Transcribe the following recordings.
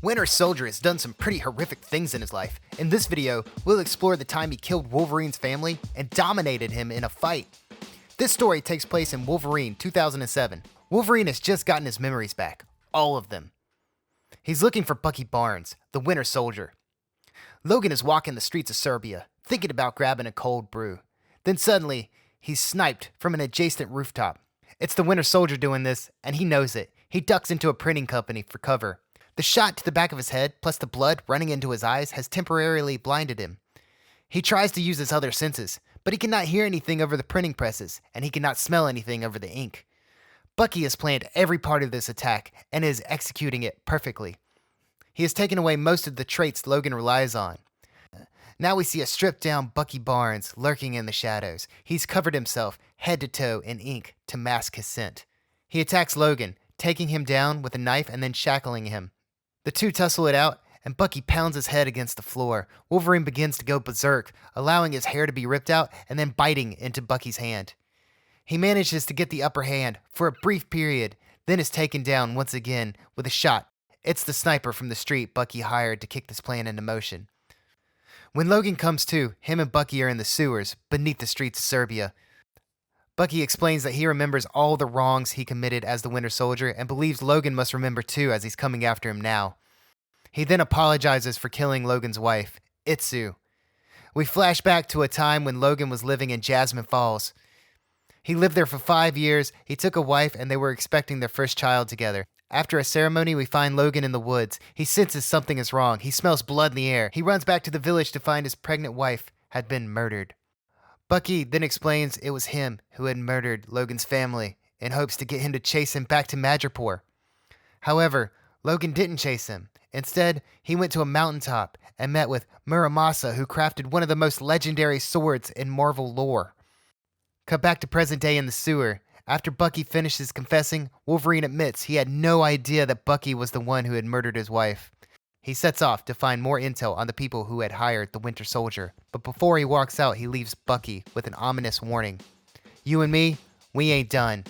Winter Soldier has done some pretty horrific things in his life. In this video, we'll explore the time he killed Wolverine's family and dominated him in a fight. This story takes place in Wolverine 2007. Wolverine has just gotten his memories back. All of them. He's looking for Bucky Barnes, the Winter Soldier. Logan is walking the streets of Serbia, thinking about grabbing a cold brew. Then suddenly, he's sniped from an adjacent rooftop. It's the Winter Soldier doing this, and he knows it. He ducks into a printing company for cover. The shot to the back of his head, plus the blood running into his eyes, has temporarily blinded him. He tries to use his other senses, but he cannot hear anything over the printing presses, and he cannot smell anything over the ink. Bucky has planned every part of this attack and is executing it perfectly. He has taken away most of the traits Logan relies on. Now we see a stripped-down Bucky Barnes lurking in the shadows. He's covered himself head to toe in ink to mask his scent. He attacks Logan, taking him down with a knife and then shackling him. The two tussle it out, and Bucky pounds his head against the floor. Wolverine begins to go berserk, allowing his hair to be ripped out and then biting into Bucky's hand. He manages to get the upper hand for a brief period, then is taken down once again with a shot. It's the sniper from the street Bucky hired to kick this plan into motion. When Logan comes to, him and Bucky are in the sewers beneath the streets of Serbia. Bucky explains that he remembers all the wrongs he committed as the Winter Soldier and believes Logan must remember too as he's coming after him now. He then apologizes for killing Logan's wife, Itsu. We flash back to a time when Logan was living in Jasmine Falls. He lived there for 5 years, he took a wife, and they were expecting their first child together. After a ceremony, we find Logan in the woods. He senses something is wrong. He smells blood in the air. He runs back to the village to find his pregnant wife had been murdered. Bucky then explains it was him who had murdered Logan's family in hopes to get him to chase him back to Madripoor. However, Logan didn't chase him. Instead, he went to a mountaintop and met with Muramasa, who crafted one of the most legendary swords in Marvel lore. Cut back to present day in the sewer. After Bucky finishes confessing, Wolverine admits he had no idea that Bucky was the one who had murdered his wife. He sets off to find more intel on the people who had hired the Winter Soldier, but before he walks out, he leaves Bucky with an ominous warning. You and me, we ain't done.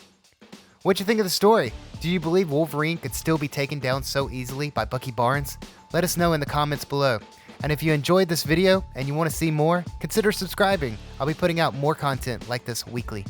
What'd you think of the story? Do you believe Wolverine could still be taken down so easily by Bucky Barnes? Let us know in the comments below. And if you enjoyed this video and you want to see more, consider subscribing. I'll be putting out more content like this weekly.